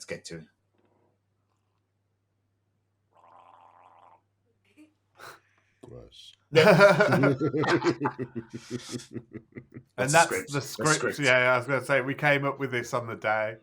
let's get to it. Gross. And that's the script. Yeah, I was going to say, we came up with this on the day.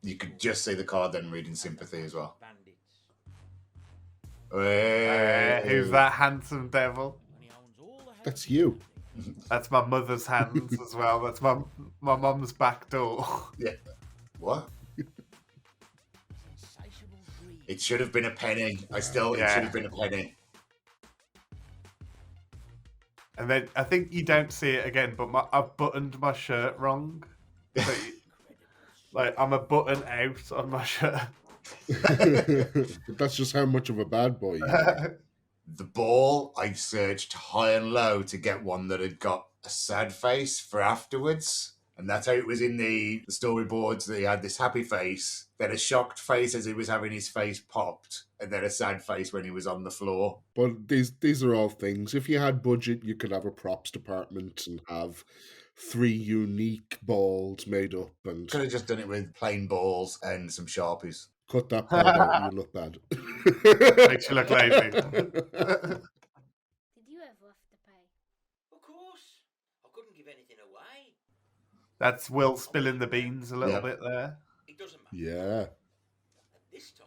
You could just see the card then reading sympathy as well. Who's that handsome devil? That's you. That's my mother's hands as well. That's my mum's back door. Yeah. What? It should have been a penny. It should have been a penny. And then I think you don't see it again, but I've buttoned my shirt wrong. So like I'm a button out on my shirt. But that's just how much of a bad boy you are. The ball, I searched high and low to get one that had got a sad face for afterwards. And that's how it was in the storyboards, that he had this happy face, then a shocked face as he was having his face popped, and then a sad face when he was on the floor. But these are all things. If you had budget, you could have a props department and have 3 unique balls made up. And could have just done it with plain balls and some Sharpies. Cut that part out, you look bad. Makes you look lazy. Did you ever have to pay? Of course. I couldn't give anything away. That's Will spilling the beans a little bit there. It doesn't matter. Yeah. At this time.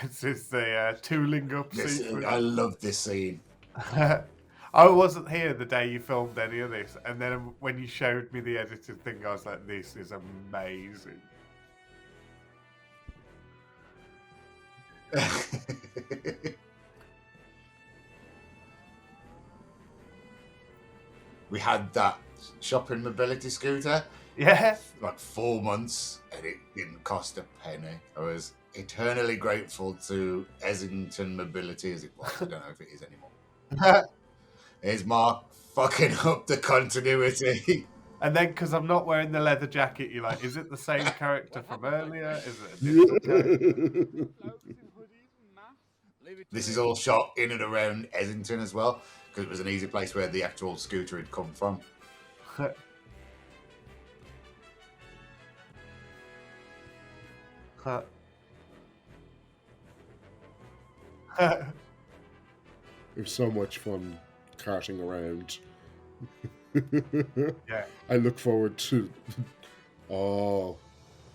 This is the tooling up scene. I love this scene. I wasn't here the day you filmed any of this, and then when you showed me the edited thing, I was like, this is amazing. We had that shopping mobility scooter. Yeah. Like 4 months, and it didn't cost a penny. I was eternally grateful to Essington Mobility, as it was. I don't know if it is anymore. Here's Mark fucking up the continuity. And then, because I'm not wearing the leather jacket, you're like, is it the same character from earlier? Is it a different character? This is all shot in and around Essington as well, because it was an easy place where the actual scooter had come from. It was so much fun carting around. Yeah. I look forward to... Oh,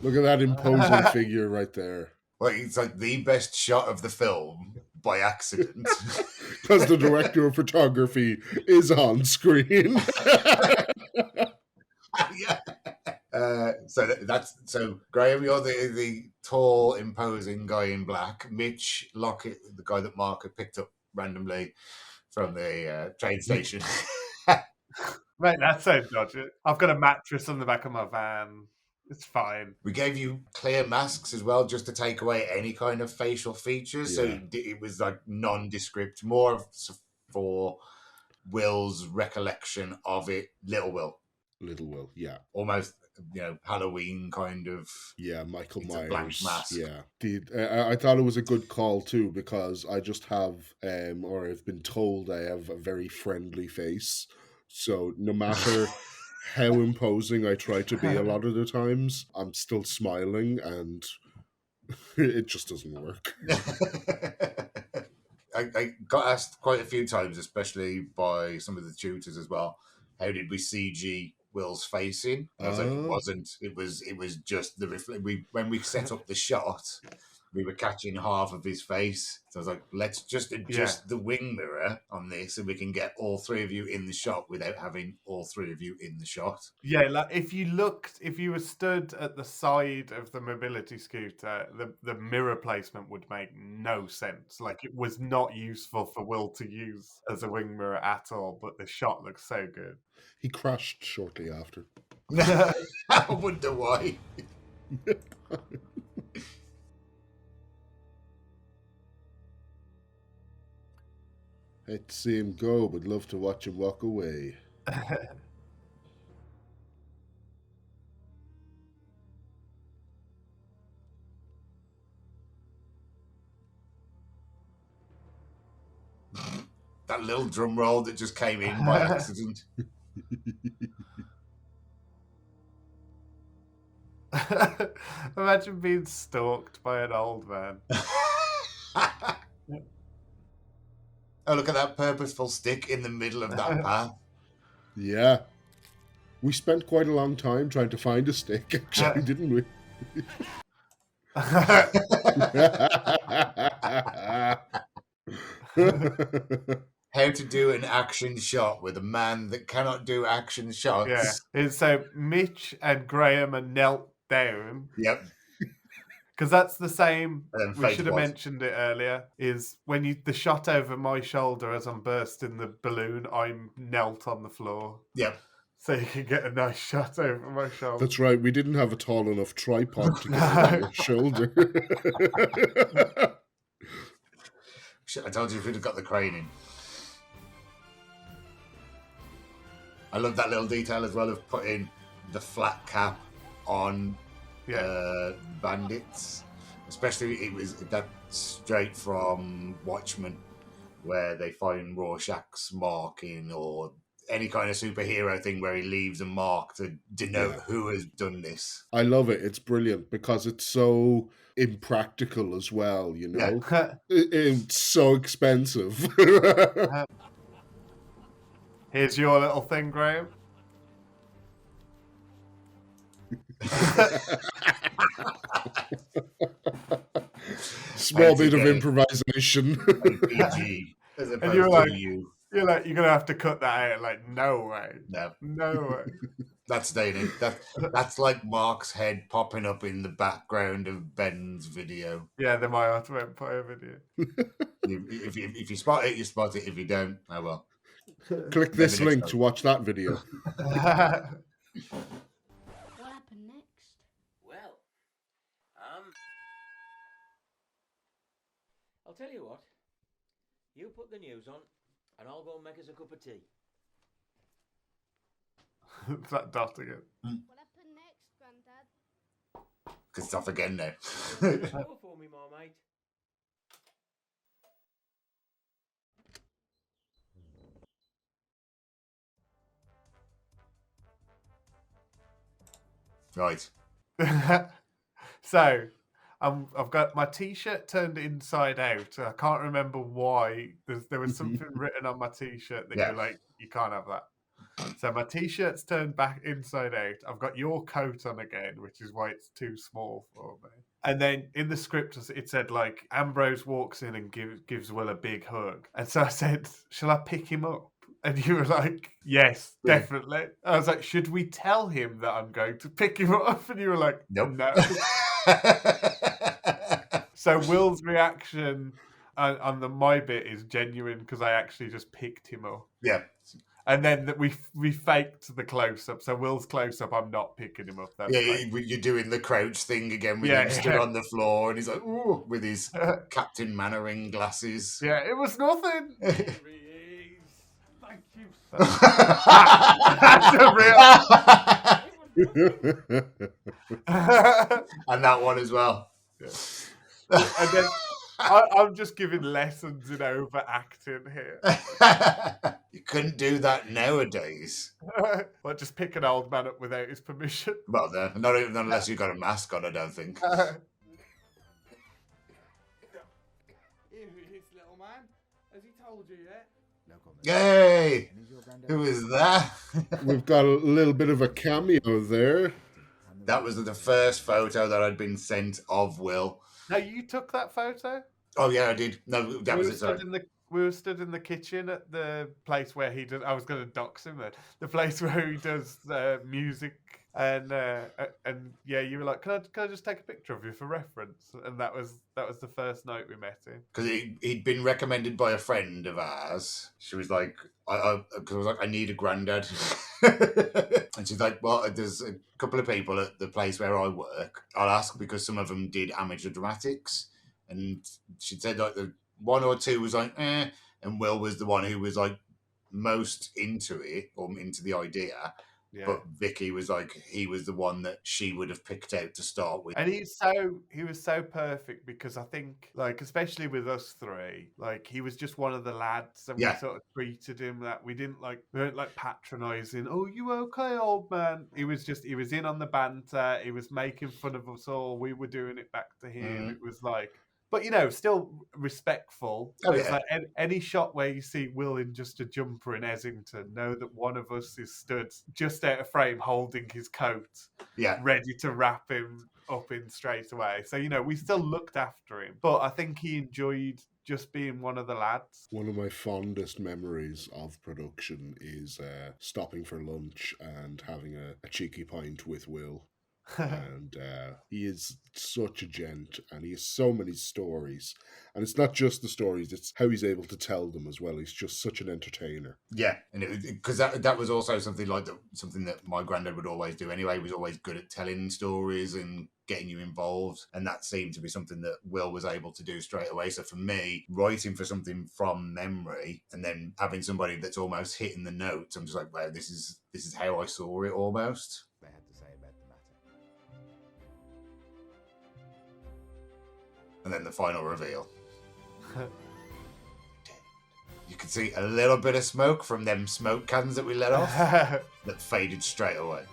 look at that imposing figure right there. Well, it's like the best shot of the film by accident. Because the director of photography is on screen. Yeah. So Graham, you're the tall, imposing guy in black. Mitch Lockett, the guy that Mark had picked up randomly from the train station. Mate, that's so dodgy. I've got a mattress on the back of my van. It's fine. We gave you clear masks as well, just to take away any kind of facial features. Yeah. So it was like nondescript, more for Will's recollection of it. Little Will, yeah. Almost, Halloween kind of. Yeah, Michael It's Myers. a blank mask. Yeah. I thought it was a good call too, because I just have, or I've been told I have a very friendly face. So no matter how imposing I try to be a lot of the times, I'm still smiling, and it just doesn't work. I got asked quite a few times, especially by some of the tutors as well, how did we CG Will's face in? I was like, it wasn't. It was just the when we set up the shot, we were catching half of his face. So I was like, let's just adjust the wing mirror on this, and we can get all 3 of you in the shot without having all 3 of you in the shot. Yeah, like if you were stood at the side of the mobility scooter, the mirror placement would make no sense. Like, it was not useful for Will to use as a wing mirror at all, but the shot looks so good. He crashed shortly after. I wonder why. Hate to see him go, but love to watch him walk away. That little drum roll that just came in by accident. Imagine being stalked by an old man. Oh, look at that purposeful stick in the middle of that path. Yeah. We spent quite a long time trying to find a stick, actually, didn't we? How to do an action shot with a man that cannot do action shots. Yeah. And so Mitch and Graham are knelt down. Yep. Because that's the same. And then We Faith should have was. mentioned it earlier. Is when the shot over my shoulder as I'm bursting the balloon, I'm knelt on the floor. Yep. So you can get a nice shot over my shoulder. That's right. We didn't have a tall enough tripod to get it on your shoulder. Shit, I told you if we'd have got the crane in. I love that little detail as well of putting the flat cap on bandits. Especially it was that straight from Watchmen, where they find Rorschach's mark in, or any kind of superhero thing where he leaves a mark to denote who has done this. I love it. It's brilliant because it's so impractical as well, you know? It's so expensive. Here's your little thing, Graham. Small bit of improvisation. PG, as opposed you're like, to you. You're like, you're going to have to cut that out. Like, no way. No. No way. That's staying in. That's like Mark's head popping up in the background of Ben's video. Yeah, the My Art Empire video. If you spot it, you spot it. If you don't, oh well. Click this link to watch that video. What happened next? Well, I'll tell you what. You put the news on, and I'll go make us a cup of tea. It's that dot again. What happened next, Grandad? Good stuff again now. Go for me, Marmite. Right. So, I've got my T-shirt turned inside out. I can't remember why. There was something written on my T-shirt that you're like, you can't have that. So my T-shirt's turned back inside out. I've got your coat on again, which is why it's too small for me. And then in the script, it said, like, Ambrose walks in and gives Will a big hug. And so I said, shall I pick him up? And you were like, yes, definitely. I was like, should we tell him that I'm going to pick him up? And you were like, Nope. No. So Will's reaction on my bit is genuine because I actually just picked him up. Yeah. And then we faked the close-up. So Will's close-up, I'm not picking him up. You're doing the crouch thing again with him stood on the floor and he's like, ooh, with his Captain Mannering glasses. Yeah, it was nothing. Thank you. That's a real... And that one as well. Yeah. And then I'm just giving lessons in overacting here. You couldn't do that nowadays. Well, just pick an old man up without his permission. Well, no, not even unless you've got a mask on, I don't think. Here he is, little man. Has he told you yet? No comment. Yay! Who is that? We've got a little bit of a cameo there. That was the first photo that I'd been sent of Will. No, you took that photo? Oh, yeah, I did. No, that was it, sorry. We were stood in the kitchen at the place where he does... I was going to dox him then. The place where he does music. And yeah, you were like, can I just take a picture of you for reference? And that was the first night we met him. Because he'd been recommended by a friend of ours. She was like, I was like, I need a granddad. And she's like, well, there's a couple of people at the place where I work. I'll ask because some of them did amateur dramatics. And she said like the one or two was like, and Will was the one who was like most into it or into the idea. Yeah. But Vicky was like, he was the one that she would have picked out to start with. And he was so perfect because I think, like, especially with us three, like he was just one of the lads, and we Yeah. sort of treated him that we weren't like patronising. Oh, you okay, old man? He was in on the banter. He was making fun of us all. We were doing it back to him. It was like, but still respectful. Oh, It's yeah. like any shot where you see Will in just a jumper in Essington, know that one of us is stood just out of frame holding his coat, Yeah. ready to wrap him up in straight away. So, we still looked after him, but I think he enjoyed just being one of the lads. One of my fondest memories of production is stopping for lunch and having a cheeky pint with Will. And he is such a gent, and he has so many stories, and it's not just the stories, it's how he's able to tell them as well. He's just such an entertainer. Yeah, and because that was also something like something that my granddad would always do anyway. He was always good at telling stories and getting you involved, and that seemed to be something that Will was able to do straight away. So for me, writing for something from memory and then having somebody that's almost hitting the notes, I'm just like, wow, this is how I saw it almost. They had to say about the matter. And then the final reveal. You could see a little bit of smoke from them smoke cans that we let off that faded straight away.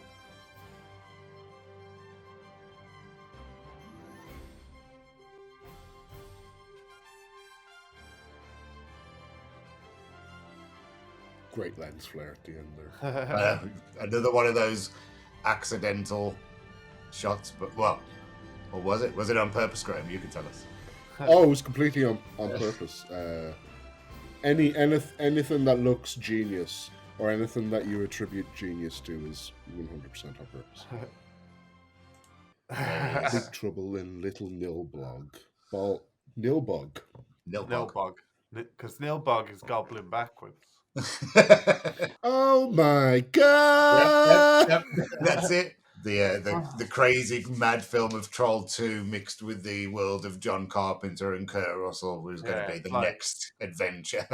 Great lens flare at the end there. Another one of those accidental shots, but or was it? Was it on purpose, Graham? You can tell us. Oh, it was completely on purpose. Anything that looks genius or anything that you attribute genius to is 100% on purpose. Big Trouble in Little Nilbog. Nilbog. Nilbog. Because Nilbog is gobbling backwards. Oh my god! Yep. That's it. The crazy mad film of Troll 2 mixed with the world of John Carpenter and Kurt Russell was going to be the next adventure.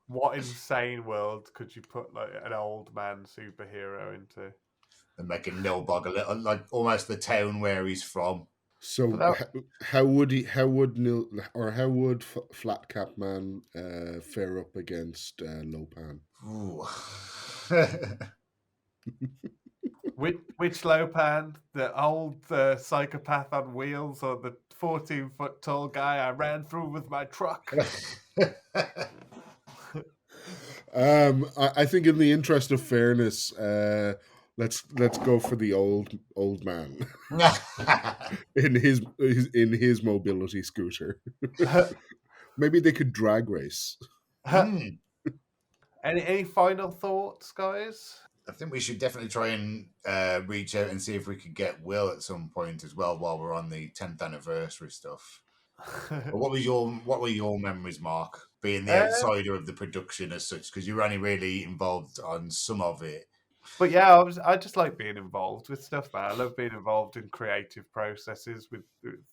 What insane world could you put like an old man superhero into? And making Nilbog a little like almost the town where he's from. So how would Flatcap Man fare up against Lopan? Ooh. Which Lopan, the old psychopath on wheels, or the 14-foot tall guy I ran through with my truck? I think in the interest of fairness, let's go for the old man in his mobility scooter. Maybe they could drag race. Any final thoughts, guys? I think we should definitely try and reach out and see if we could get Will at some point as well while we're on the 10th anniversary stuff. But what were your memories, Mark, being the outsider of the production as such? Because you were only really involved on some of it. But yeah, I just like being involved with stuff, man. I love being involved in creative processes with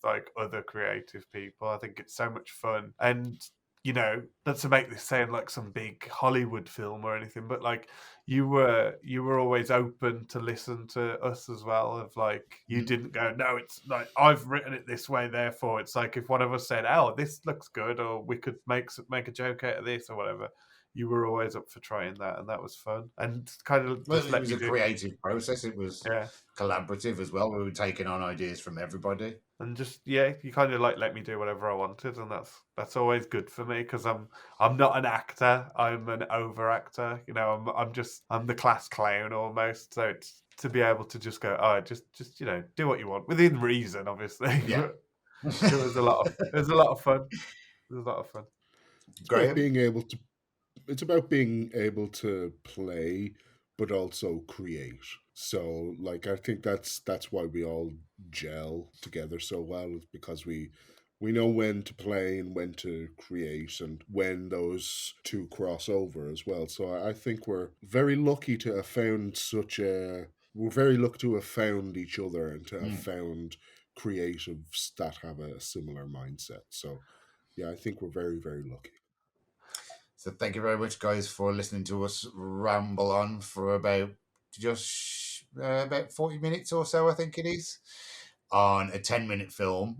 like other creative people. I think it's so much fun. And not to make this sound like some big Hollywood film or anything, but like you were always open to listen to us as well. Of like you didn't go, no, it's like I've written it this way, therefore it's like if one of us said, oh, this looks good, or we could make a joke out of this or whatever. You were always up for trying that, and that was fun. And kind of it was a creative process. It was collaborative as well. We were taking on ideas from everybody, and just you kind of like let me do whatever I wanted, and that's always good for me because I'm not an actor. I'm an over actor. I'm the class clown almost. So it's to be able to just go, oh, just do what you want within reason, obviously. Yeah, it was a lot of fun. Great. It's about being able to play, but also create. So, like, I think that's why we all gel together so well, is because we know when to play and when to create and when those two cross over as well. So I think we're very lucky to have found each other and to have found creatives that have a similar mindset. So, yeah, I think we're very, very lucky. So thank you very much, guys, for listening to us ramble on for about just about 40 minutes or so, I think it is, on a 10-minute film.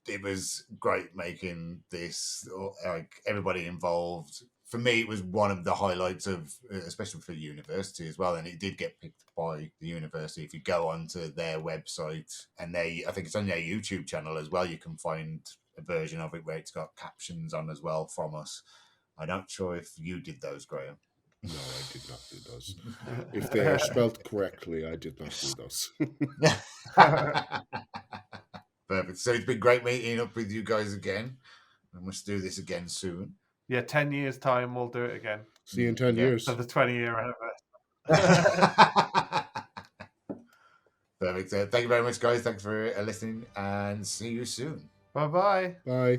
It was great making this, like everybody involved. For me, it was one of the highlights of, especially for the university as well. And it did get picked by the university. If you go onto their website, and I think it's on their YouTube channel as well, you can find a version of it where it's got captions on as well from us. I'm not sure if you did those, Graham. No, I did not do those. If they are spelled correctly, I did not do those. Perfect. So it's been great meeting up with you guys again. We must do this again soon. Yeah, 10 years' time, we'll do it again. See you in 10 years. For the 20-year anniversary. Perfect. Thank you very much, guys. Thanks for listening, and see you soon. Bye-bye. Bye.